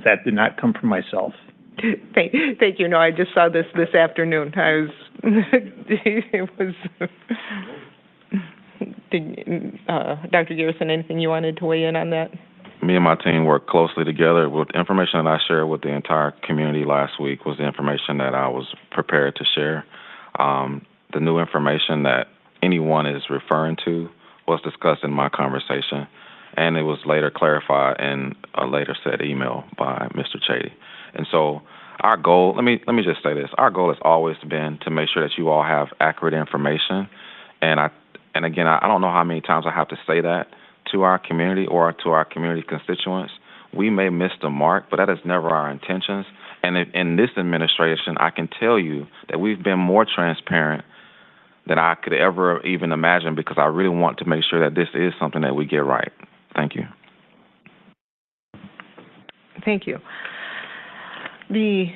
That did not come from myself. Thank you. No, I just saw this afternoon. I was, it was, Dr. Garrison, anything you wanted to weigh in on that? Me and my team worked closely together. With the information that I shared with the entire community last week was the information that I was prepared to share. The new information that anyone is referring to was discussed in my conversation, and it was later clarified in a later said email by Mr. Chady. And so our goal, let me just say this, our goal has always been to make sure that you all have accurate information. And again, I don't know how many times I have to say that to our community or to our community constituents. We may miss the mark, but that is never our intentions. And in this administration, I can tell you that we've been more transparent than I could ever even imagine, because I really want to make sure that this is something that we get right. Thank you. Thank you. The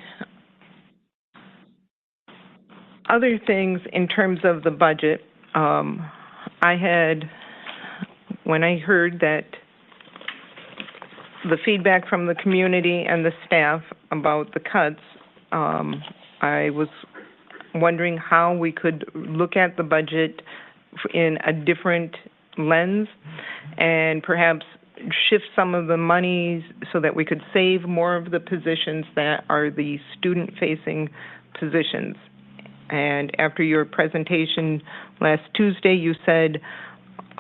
other things in terms of the budget, when I heard that the feedback from the community and the staff about the cuts, I was wondering how we could look at the budget in a different lens and perhaps shift some of the monies so that we could save more of the positions that are the student-facing positions. And after your presentation last Tuesday, you said,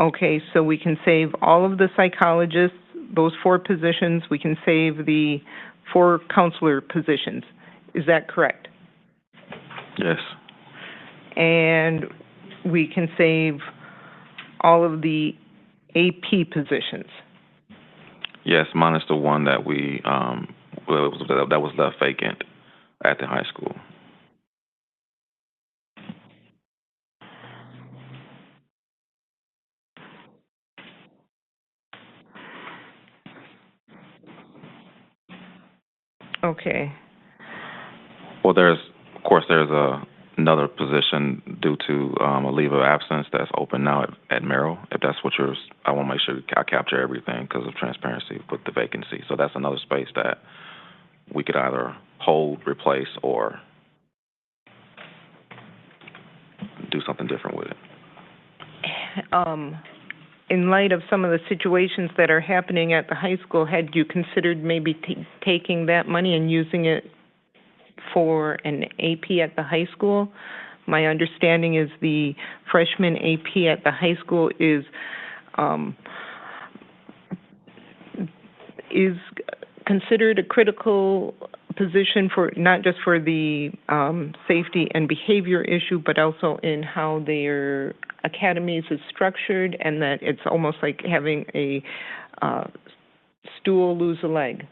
okay, so we can save all of the psychologists, those 4 positions, we can save the 4 counselor positions. Is that correct? Yes. And we can save all of the AP positions. Yes, minus the one that that was left vacant at the high school. Okay. Well, there's another position due to a leave of absence that's open now at Merrill. If that's what I want to make sure I capture everything because of transparency with the vacancy. So that's another space that we could either hold, replace, or do something different with it. In light of some of the situations that are happening at the high school, had you considered maybe taking that money and using it for an AP at the high school? My understanding is the freshman AP at the high school is considered a critical position for not just for the safety and behavior issue, but also in how their academies is structured, and that it's almost like having a stool lose a leg.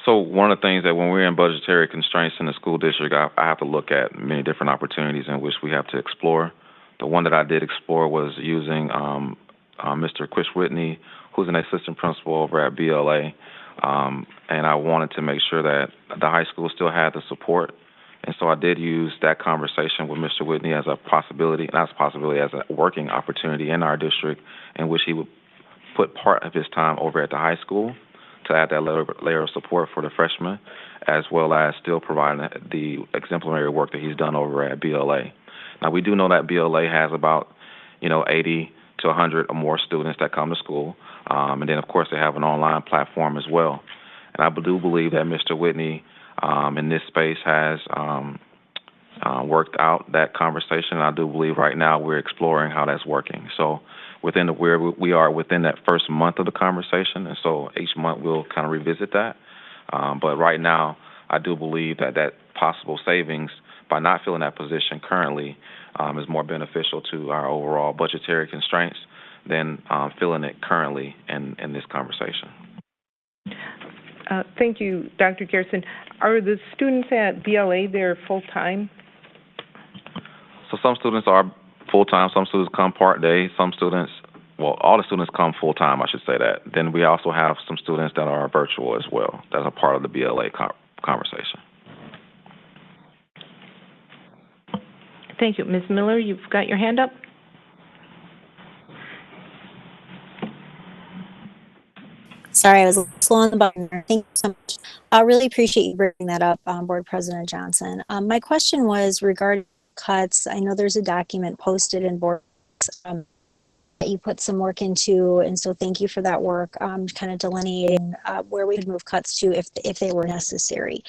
So one of the things that when we're in budgetary constraints in the school district, I have to look at many different opportunities in which we have to explore. The one that I did explore was using Mr. Chris Whitney, who's an assistant principal over at BLA, and I wanted to make sure that the high school still had the support. And so I did use that conversation with Mr. Whitney as a possibility, not as a possibility, as a working opportunity in our district in which he would put part of his time over at the high school to add that layer of support for the freshmen, as well as still providing the exemplary work that he's done over at BLA. Now, we do know that BLA has about, 80 to 100 or more students that come to school. And then, of course, they have an online platform as well. And I do believe that Mr. Whitney in this space has worked out that conversation. I do believe right now we're exploring how that's working. So we are within that first month of the conversation, and so each month we'll kind of revisit that. But right now, I do believe that possible savings by not filling that position currently is more beneficial to our overall budgetary constraints than filling it currently in this conversation. Thank you, Dr. Garrison. Are the students at BLA there full-time? So some students are full-time, some students come part-day, all the students come full-time, I should say that. Then we also have some students that are virtual as well. That's a part of the BLA conversation. Thank you. Ms. Miller, you've got your hand up. Sorry, I was a little slow on the button there. Thank you so much. I really appreciate you bringing that up, Board President Johnson. My question was regarding cuts. I know there's a document posted in board that you put some work into, and so thank you for that work, kind of delineating where we could move cuts to if they were necessary.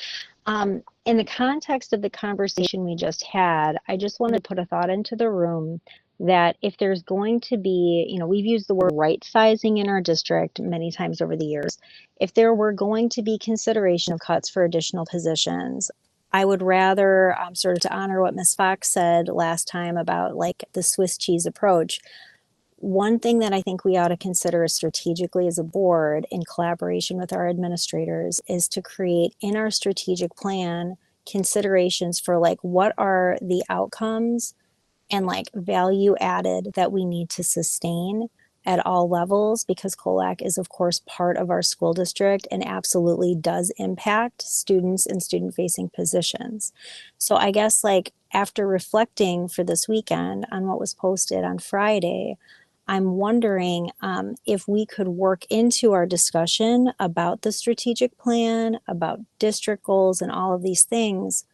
In the context of the conversation we just had, I just want to put a thought into the room that if there's going to be, we've used the word right sizing in our district many times over the years. If there were going to be consideration of cuts for additional positions, I would rather sort of to honor what Ms. Fox said last time about like the Swiss cheese approach. One thing that I think we ought to consider strategically as a board in collaboration with our administrators is to create in our strategic plan considerations for like what are the outcomes and like value added that we need to sustain at all levels, because COLAC is of course part of our school district and absolutely does impact students and student facing positions. So I guess like after reflecting for this weekend on what was posted on Friday, I'm wondering if we could work into our discussion about the strategic plan, about district goals and all of these things,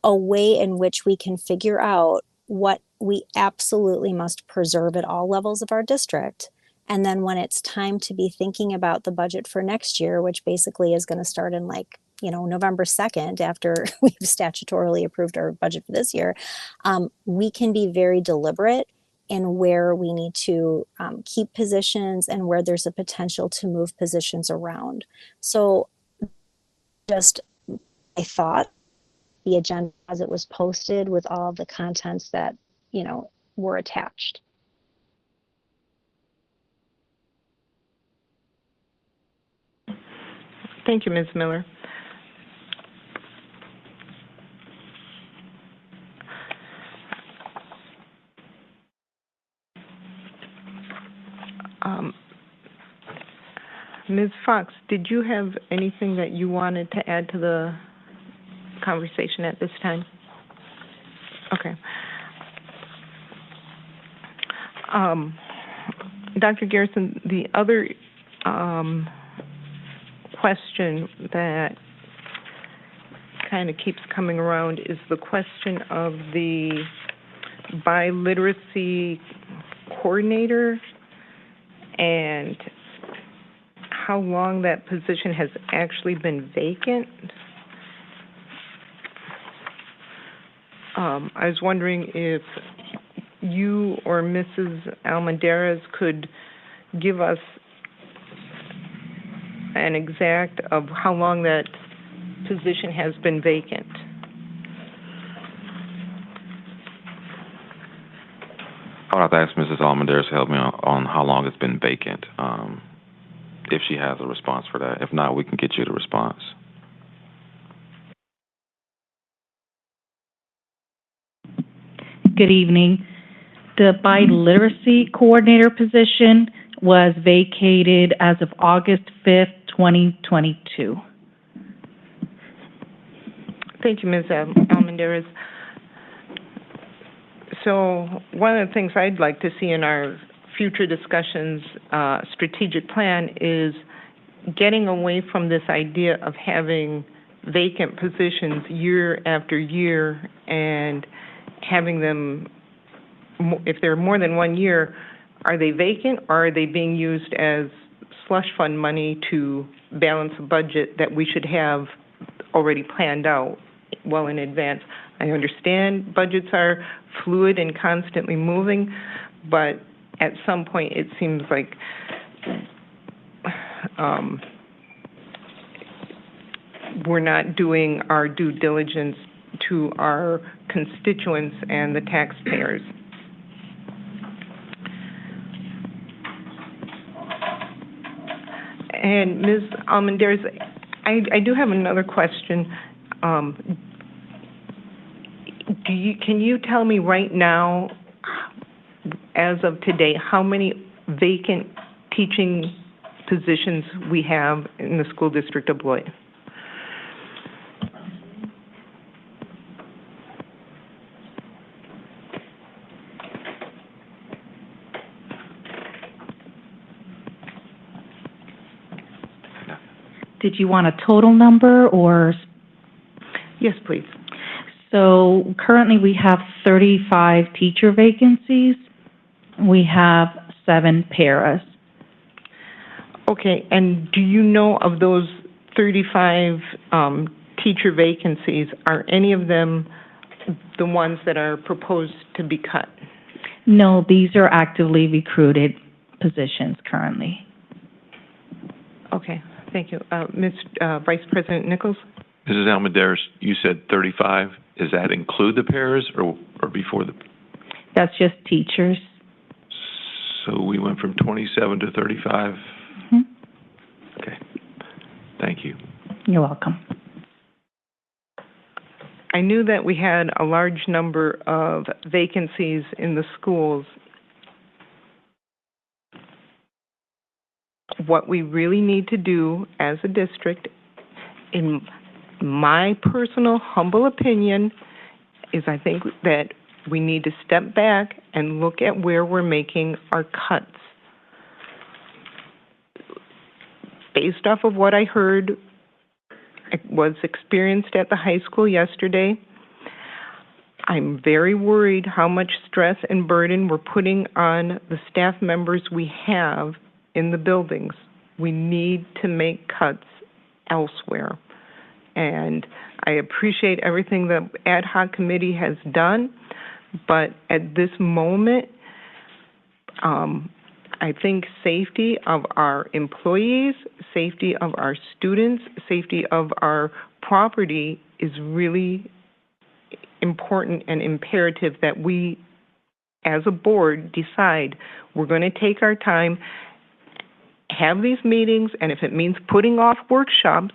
a way in which we can figure out what we absolutely must preserve at all levels of our district. And then when it's time to be thinking about the budget for next year, which basically is going to start in like, November 2nd, after we've statutorily approved our budget for this year, we can be very deliberate in where we need to keep positions and where there's a potential to move positions around. So just I thought the agenda as it was posted with all of the contents that, were attached. Thank you, Ms. Miller. Ms. Fox, did you have anything that you wanted to add to the conversation at this time? Okay. Dr. Garrison, the other question that kind of keeps coming around is the question of the biliteracy coordinator and how long that position has actually been vacant. I was wondering if you or Mrs. Almendarez could give us an exact of how long that position has been vacant. I would have to ask Mrs. Almendarez to help me on how long it's been vacant, if she has a response for that. If not, we can get you the response. Good evening. The biliteracy coordinator position was vacated as of August 5th, 2022. Thank you, Ms. Almendarez. So one of the things I'd like to see in our future discussions, strategic plan, is getting away from this idea of having vacant positions year after year and having them, if they're more than 1 year, are they vacant or are they being used as slush fund money to balance a budget that we should have already planned out well in advance? I understand budgets are fluid and constantly moving, but at some point it seems like we're not doing our due diligence to our constituents and the taxpayers. And Ms. Almendarez, I do have another question. Can you tell me right now, as of today, how many vacant teaching positions we have in the school district of Beloit? Did you want a total number or? Yes, please. So currently we have 35 teacher vacancies. We have 7 paras. Okay, and do you know of those 35 teacher vacancies, are any of them the ones that are proposed to be cut? No, these are actively recruited positions currently. Okay, thank you. Vice President Nichols? Mrs. Almendarez, you said 35. Does that include the paras or before the? That's just teachers. So we went from 27 to 35? Mm-hmm. Okay. Thank you. You're welcome. I knew that we had a large number of vacancies in the schools. What we really need to do as a district, in my personal humble opinion, is I think that we need to step back and look at where we're making our cuts. Based off of what I heard, was experienced at the high school yesterday, I'm very worried how much stress and burden we're putting on the staff members we have in the buildings. We need to make cuts elsewhere. And I appreciate everything the ad hoc committee has done, but at this moment, I think safety of our employees, safety of our students, safety of our property is really important and imperative that we, as a board, decide we're going to take our time, have these meetings, and if it means putting off workshops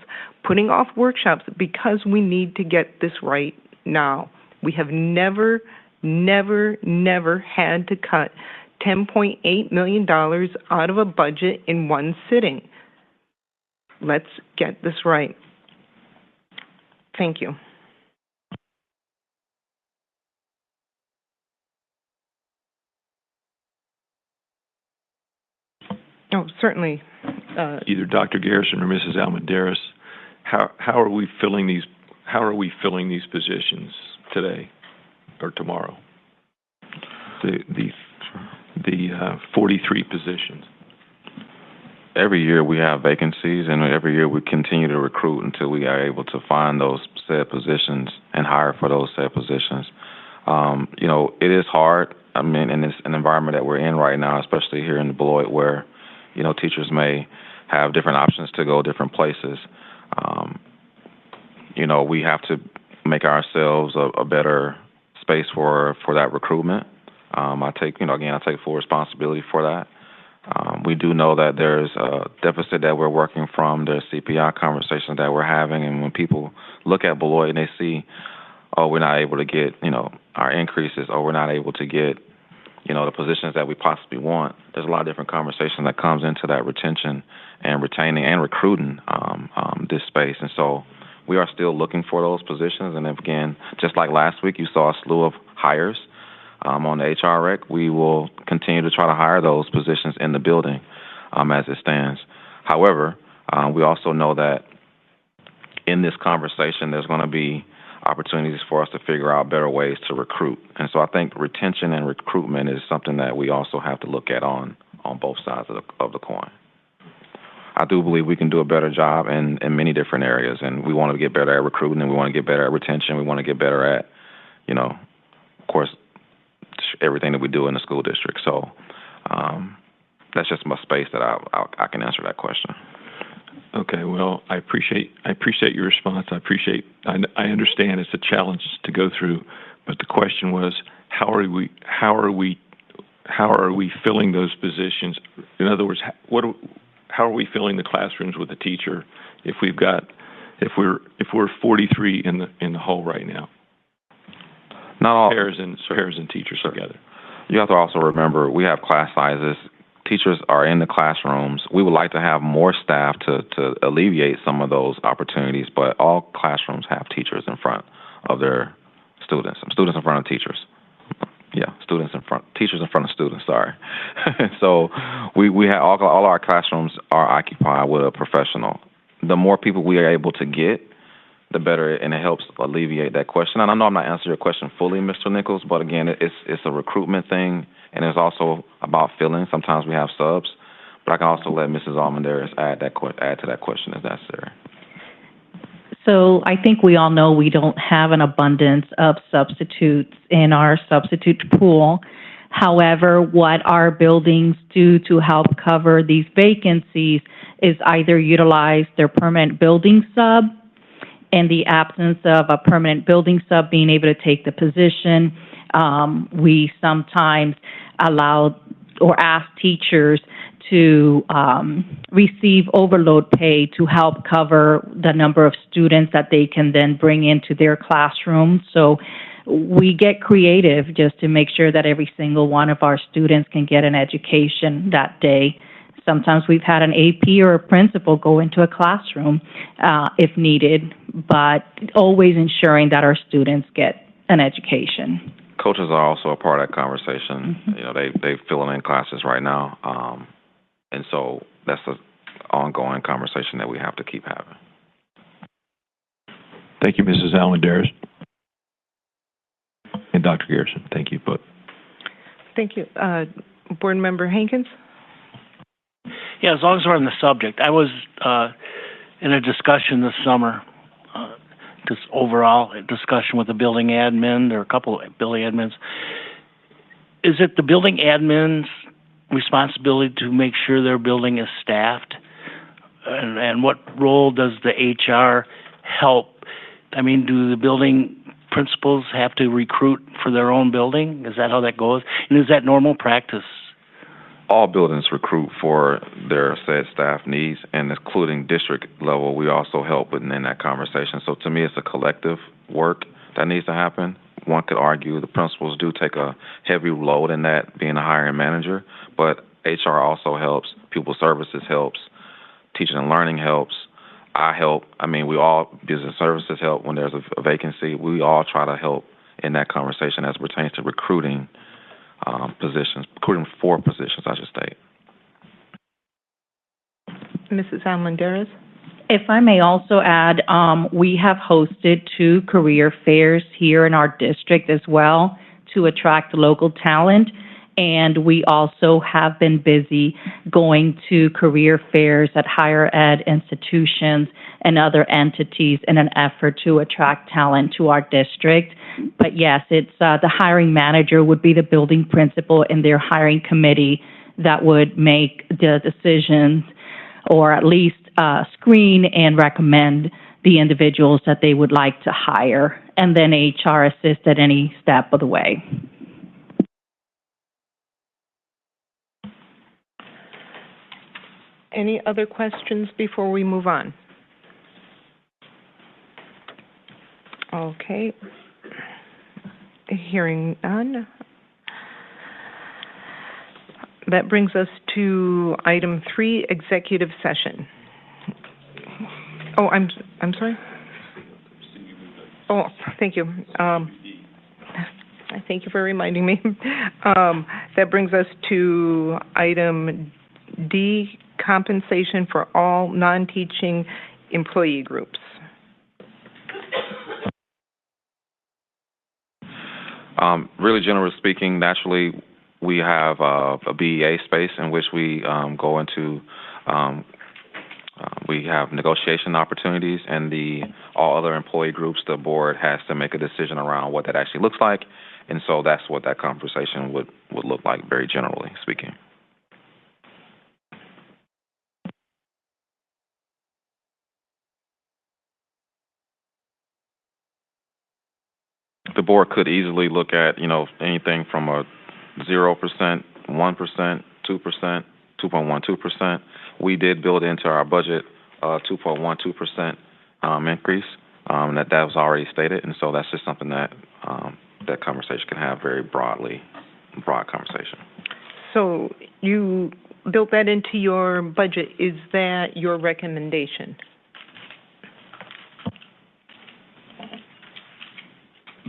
because we need to get this right now. We have never had to cut $10.8 million out of a budget in one sitting. Let's get this right. Thank you. Oh, certainly. Either Dr. Garrison or Mrs. Almendarez, how are we filling these? How are we filling these positions today or tomorrow? The 43 positions. Every year we have vacancies, and every year we continue to recruit until we are able to find those said positions and hire for those said positions. It is hard. I mean, in an environment that we're in right now, especially here in Beloit, where teachers may have different options to go different places. We have to make ourselves a better space for that recruitment. I take full responsibility for that. We do know that there's a deficit that we're working from. There's CPI conversations that we're having, and when people look at Beloit and they see, we're not able to get, our increases, or we're not able to get, the positions that we possibly want, there's a lot of different conversation that comes into that retention and retaining and recruiting this space. And so we are still looking for those positions. And again, just like last week, you saw a slew of hires on the HR rec. We will continue to try to hire those positions in the building as it stands. However, we also know that in this conversation, there's going to be opportunities for us to figure out better ways to recruit. And so I think retention and recruitment is something that we also have to look at on both sides of the coin. I do believe we can do a better job in many different areas, and we want to get better at recruiting, and we want to get better at retention. We want to get better at, of course, everything that we do in the school district. So that's just my space that I can answer that question. Okay, well, I appreciate your response. I understand it's a challenge to go through, but the question was, how are we filling those positions? In other words, how are we filling the classrooms with a teacher if we're 43 in the hall right now? Not all pairs and teachers together. You have to also remember we have class sizes. Teachers are in the classrooms. We would like to have more staff to alleviate some of those opportunities, but all classrooms have teachers in front of their students. Students in front of teachers. Yeah, teachers in front of students, sorry. So we have all our classrooms are occupied with a professional the more people we are able to get, the better, and it helps alleviate that question. And I know I'm not answering your question fully, Mr. Nichols, but again, it's a recruitment thing, and it's also about filling. Sometimes we have subs, but I can also let Mrs. Almendarez add to that question if necessary. So I think we all know we don't have an abundance of substitutes in our substitute pool. However, what our buildings do to help cover these vacancies is either utilize their permanent building sub. In the absence of a permanent building sub being able to take the position, we sometimes allow or ask teachers to receive overload pay to help cover the number of students that they can then bring into their classroom. So we get creative just to make sure that every single one of our students can get an education that day. Sometimes we've had an AP or a principal go into a classroom if needed, but always ensuring that our students get an education. Coaches are also a part of that conversation. Mm-hmm. You know, they filling in classes right now, and so that's an ongoing conversation that we have to keep having. Thank you, Mrs. Almendarez. And Dr. Garrison, thank you both. Thank you. Board Member Hankins? Yeah, as long as we're on the subject, I was in a discussion this summer, just overall discussion with the building admin. There are a couple of building admins. Is it the building admin's responsibility to make sure their building is staffed? And what role does the HR help? I mean, do the building principals have to recruit for their own building? Is that how that goes? And is that normal practice? All buildings recruit for their said staff needs, and including district level, we also help within that conversation. So to me, it's a collective work that needs to happen. One could argue the principals do take a heavy load in that, being a hiring manager, but HR also helps, pupil services helps, teaching and learning helps, I help. I mean, we all, business services help when there's a vacancy. We all try to help in that conversation as it pertains to recruiting recruiting for positions, I should state. Mrs. Almendarez? If I may also add, we have hosted 2 career fairs here in our district as well to attract local talent. And we also have been busy going to career fairs at higher ed institutions and other entities in an effort to attract talent to our district. But yes, it's the hiring manager would be the building principal and their hiring committee that would make the decisions, or at least screen and recommend the individuals that they would like to hire, and then HR assist at any step of the way. Any other questions before we move on? Okay. Hearing none. That brings us to item 3, executive session. Oh, I'm sorry? Oh, thank you. I thank you for reminding me. That brings us to item D, compensation for all non-teaching employee groups. Really generally speaking, naturally, we have a BEA space in which we go into, we have negotiation opportunities, and all other employee groups, the board has to make a decision around what that actually looks like, and so that's what that conversation would look like, very generally speaking. The board could easily look at, anything from a 0%, 1%, 2%, 2.12%. We did build into our budget 2.12% increase, that was already stated, and so that's just something that that conversation can have very broad conversation. So you built that into your budget. Is that your recommendation?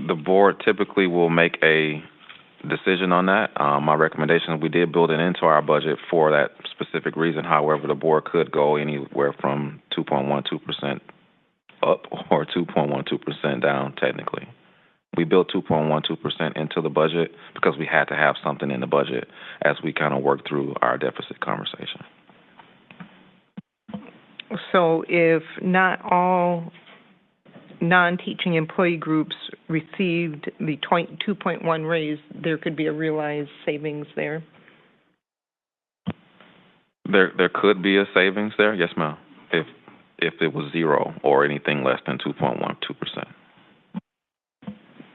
The board typically will make a decision on that. My recommendation, we did build it into our budget for that specific reason. However, the board could go anywhere from 2% 2.12% up or 2.12% down, technically. We built 2.12% into the budget because we had to have something in the budget as we kind of worked through our deficit conversation. So if not all non-teaching employee groups received the 2.1 raise, there could be a realized savings there? There could be a savings there, yes, ma'am, if it was zero or anything less than 2.12%.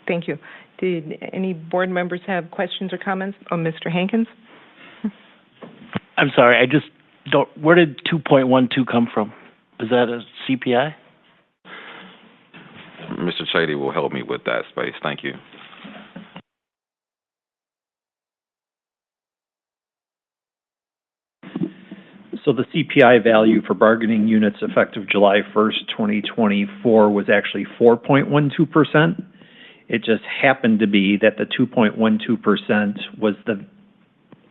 Thank you. Did any board members have questions or comments? Oh, Mr. Hankins? I'm sorry, I just don't, where did 2.12 come from? Is that a CPI? Mr. Chady will help me with that space. Thank you. So the CPI value for bargaining units effective July 1st, 2024 was actually 4.12%. It just happened to be that the 2.12% was the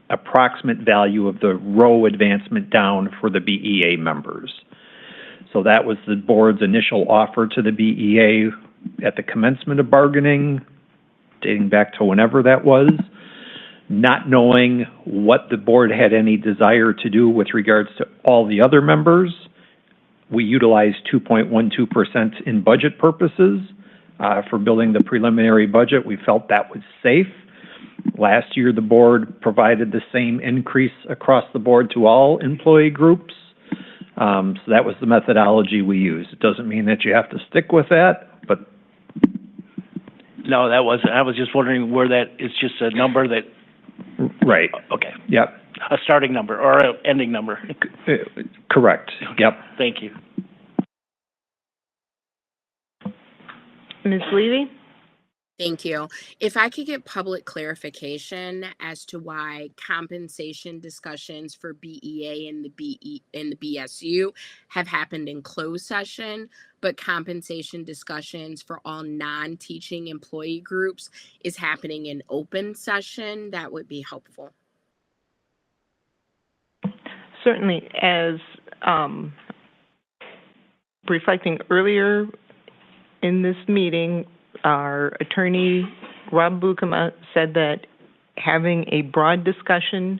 approximate value of the row advancement down for the BEA members. So that was the board's initial offer to the BEA at the commencement of bargaining, dating back to whenever that was. Not knowing what the board had any desire to do with regards to all the other members, we utilized 2.12% in budget purposes for building the preliminary budget. We felt that was safe. Last year, the board provided the same increase across the board to all employee groups. So that was the methodology we used. It doesn't mean that you have to stick with that, but... No, that wasn't. I was just wondering where that, it's just a number that... Right. Okay. Yep. A starting number or an ending number. Correct. Yep. Thank you. Ms. Levy? Thank you. If I could get public clarification as to why compensation discussions for BEA and the BSU have happened in closed session, but compensation discussions for all non-teaching employee groups is happening in open session, that would be helpful. Certainly, as reflecting earlier in this meeting, our attorney, Rob Bukema, said that having a broad discussion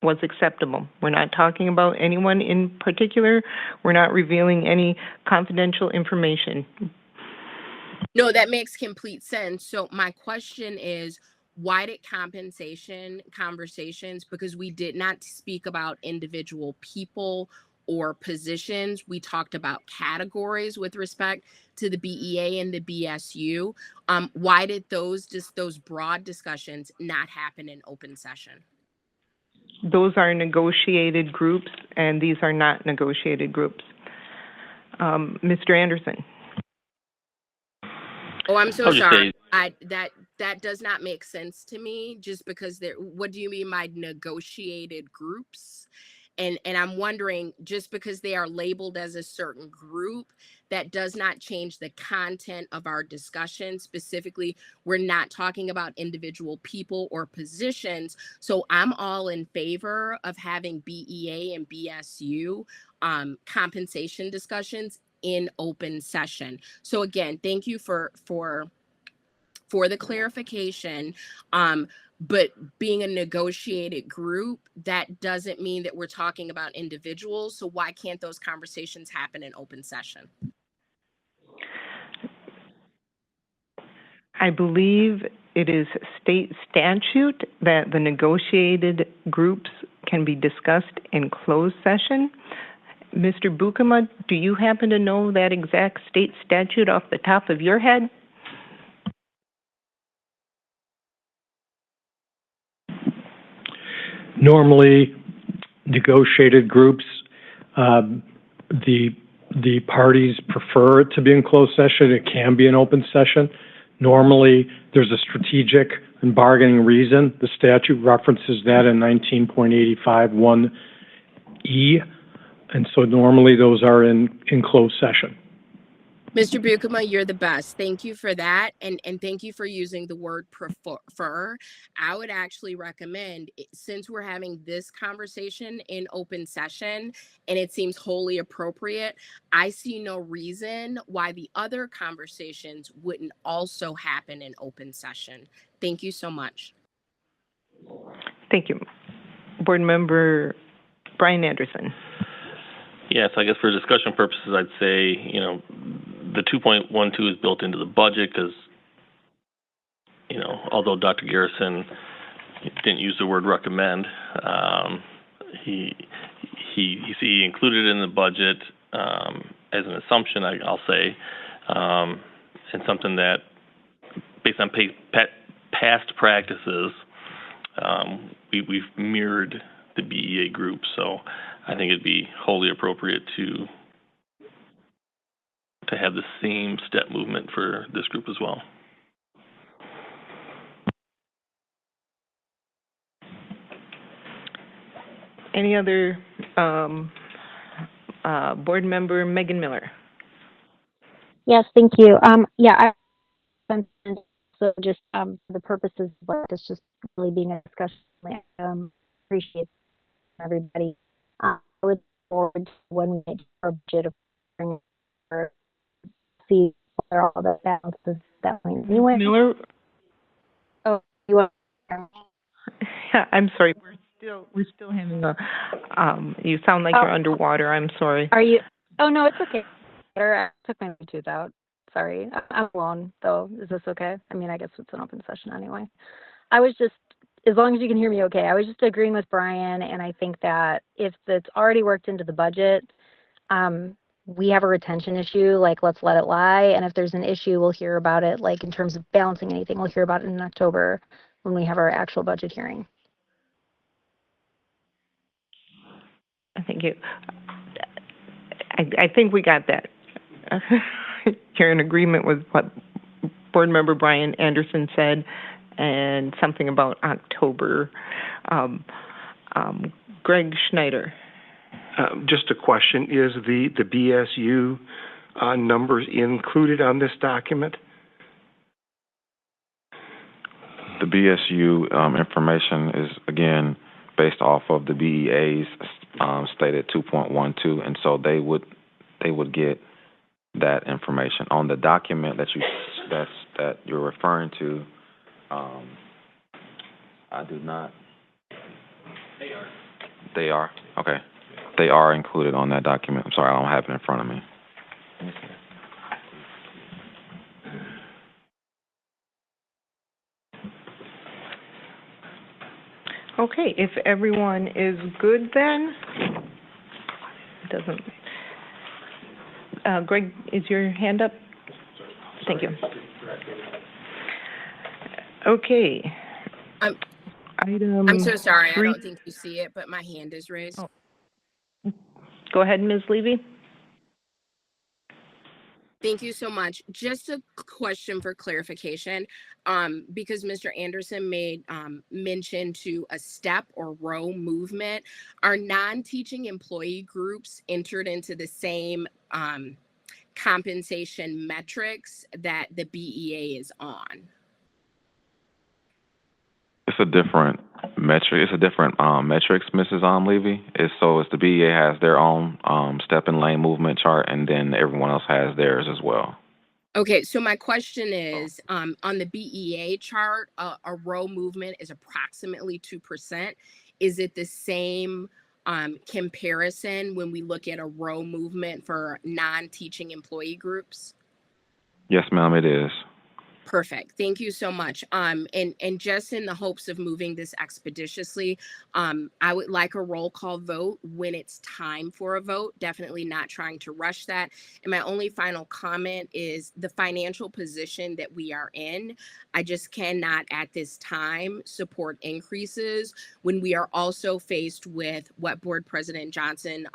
was acceptable. We're not talking about anyone in particular. We're not revealing any confidential information. No, that makes complete sense. So my question is, why did compensation conversations, because we did not speak about individual people or positions, we talked about categories with respect to the BEA and the BSU. Why did those broad discussions not happen in open session? Those are negotiated groups, and these are not negotiated groups. Mr. Anderson. Oh, I'm so sorry. That does not make sense to me, just because what do you mean by negotiated groups? And I'm wondering, just because they are labeled as a certain group, that does not change the content of our discussion. Specifically, we're not talking about individual people or positions. So I'm all in favor of having BEA and BSU compensation discussions in open session. So again, thank you for the clarification. But being a negotiated group, that doesn't mean that we're talking about individuals. So why can't those conversations happen in open session? I believe it is state statute that the negotiated groups can be discussed in closed session. Mr. Bukema, do you happen to know that exact state statute off the top of your head? Normally, negotiated groups, the parties prefer it to be in closed session. It can be an open session. Normally, there's a strategic and bargaining reason. The statute references that in 19.85(1)(e), and so normally those are in closed session. Mr. Bukema, you're the best. Thank you for that. And thank you for using the word prefer. I would actually recommend, since we're having this conversation in open session and it seems wholly appropriate, I see no reason why the other conversations wouldn't also happen in open session. Thank you so much. Thank you. Board Member Brian Anderson. Yes, I guess for discussion purposes, I'd say, the 2.12 is built into the budget because, although Dr. Garrison didn't use the word recommend, he included it in the budget as an assumption, I'll say, and something that, based on past practices, we've mirrored the BEA group. So I think it'd be wholly appropriate to have the same step movement for this group as well. Any other board member? Megan Miller. Yes, thank you. So just for the purposes of this just really being a discussion, appreciate everybody. I would look forward to when we get our budget or see where all the balances that point. Miller. Oh, you want? I'm sorry. We're still having a. You sound like you're underwater. I'm sorry. Are you? Oh no, it's okay. I took my tooth out. Sorry, I'm alone though. Is this okay? I mean, I guess it's an open session anyway. I was just, as long as you can hear me okay, I was just agreeing with Brian, and I think that if it's already worked into the budget, we have a retention issue, like let's let it lie. And if there's an issue, we'll hear about it, like in terms of balancing anything, we'll hear about it in October when we have our actual budget hearing. Thank you. I think we got that. You're in agreement with what Board Member Brian Anderson said, and something about October. Greg Schneider. Just a question: is the BSU numbers included on this document? The BSU information is again based off of the BEA's stated 2.12, and so they would get that information on the document that you're referring to. I do not. They are. Okay. They are included on that document. I'm sorry, I don't have it in front of me. Okay, if everyone is good then, it doesn't. Greg, is your hand up? Thank you. Okay. I'm so sorry. 3. I don't think you see it, but my hand is raised. Oh. Go ahead, Ms. Levy. Thank you so much. Just a question for clarification, because Mr. Anderson made mention to a step or row movement. Are non-teaching employee groups entered into the same compensation metrics that the BEA is on? It's a different metric. It's a different metrics, Mrs. Levy. It's the BEA has their own step and lane movement chart, and then everyone else has theirs as well. Okay, so my question is, on the BEA chart, a row movement is approximately 2%. Is it the same comparison when we look at a row movement for non-teaching employee groups? Yes, ma'am, it is. Perfect. Thank you so much. And just in the hopes of moving this expeditiously, I would like a roll call vote when it's time for a vote, definitely not trying to rush that. And my only final comment is the financial position that we are in. I just cannot at this time support increases when we are also faced with what Board President Johnson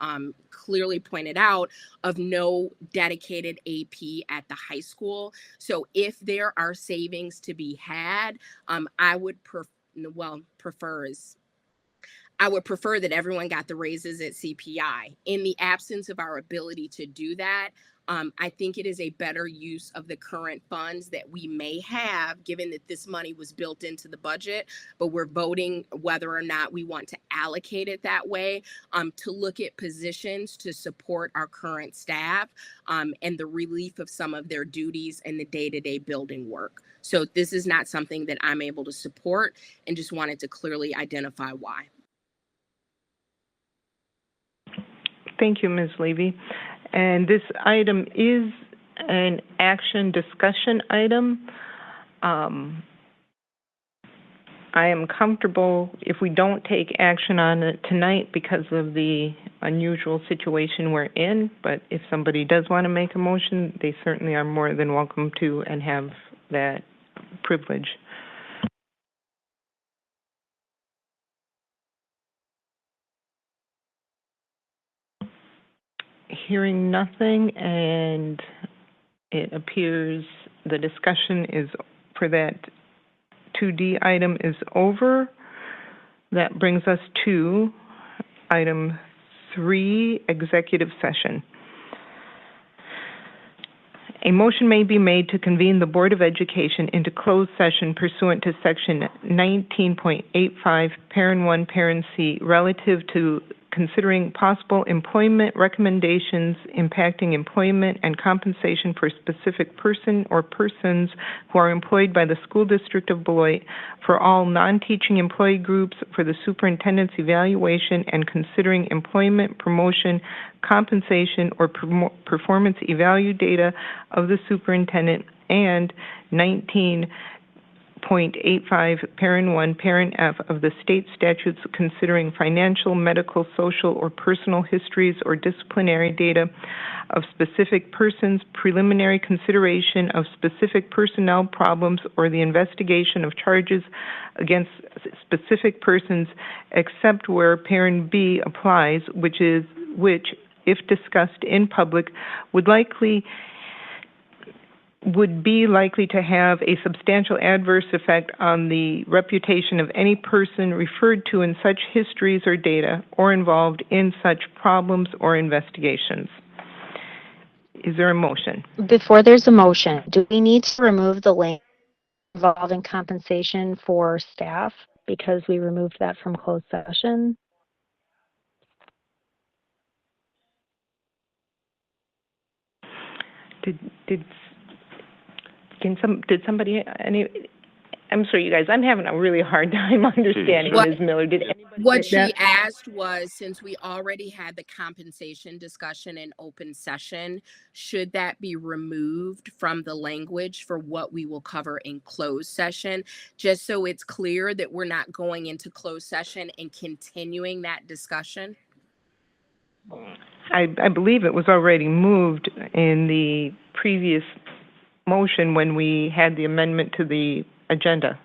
clearly pointed out of no dedicated AP at the high school. So if there are savings to be had, I would prefer is I would prefer that everyone got the raises at CPI. In the absence of our ability to do that, I think it is a better use of the current funds that we may have, given that this money was built into the budget, but we're voting whether or not we want to allocate it that way, to look at positions to support our current staff, and the relief of some of their duties and the day-to-day building work. So this is not something that I'm able to support, and just wanted to clearly identify why. Thank you, Ms. Levy. And this item is an action discussion item. I am comfortable if we don't take action on it tonight because of the unusual situation we're in, but if somebody does want to make a motion, they certainly are more than welcome to and have that privilege. Hearing nothing, and it appears the discussion is for that 2D item is over. That brings us to item 3, executive session. A motion may be made to convene the Board of Education into closed session pursuant to Section 19.85, Parent 1, Parent C, relative to considering possible employment recommendations impacting employment and compensation for a specific person or persons who are employed by the School District of Beloit for all non-teaching employee groups for the superintendent's evaluation and considering employment, promotion, compensation, or performance evaluation data of the superintendent, and 19.85, Parent 1, Parent F of the state statutes considering financial, medical, social, or personal histories or disciplinary data of specific persons, preliminary consideration of specific personnel problems, or the investigation of charges against specific persons, except where Parent B applies, which, if discussed in public, would be likely to have a substantial adverse effect on the reputation of any person referred to in such histories or data or involved in such problems or investigations. Is there a motion? Before there's a motion, do we need to remove the link involving compensation for staff because we removed that from closed session? Did somebody, I'm sorry, you guys, I'm having a really hard time understanding, Ms. Miller. Did anybody What get that? she asked was, since we already had the compensation discussion in open session, should that be removed from the language for what we will cover in closed session, just so it's clear that we're not going into closed session and continuing that discussion? I believe it was already moved in the previous motion when we had the amendment to the agenda.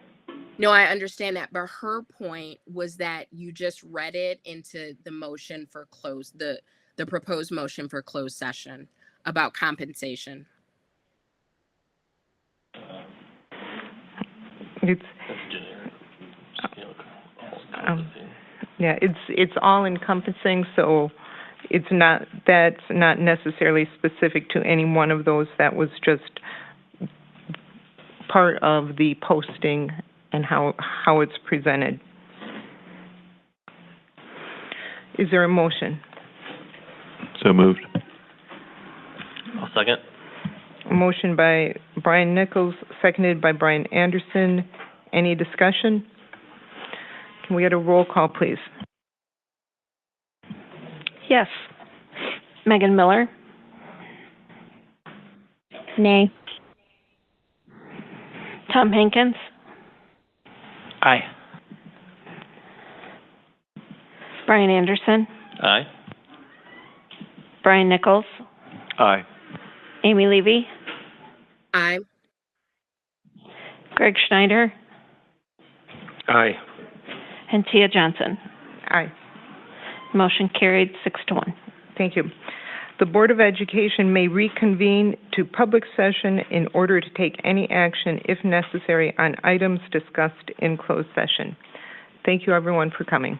No, I understand that, but her point was that you just read it into the motion for the proposed motion for closed session about compensation. It's all encompassing, so that's not necessarily specific to any one of those. That was just part of the posting and how it's presented. Is there a motion? So moved. I'll second. A motion by Brian Nichols, seconded by Brian Anderson. Any discussion? Can we get a roll call, please? Yes. Megan Miller. Nay. Tom Hankins. Aye. Brian Anderson. Aye. Brian Nichols. Aye. Amy Levy. Aye. Greg Schneider. Aye. And Tia Johnson. Aye. Motion carried 6-1. Thank you. The Board of Education may reconvene to public session in order to take any action, if necessary, on items discussed in closed session. Thank you, everyone, for coming.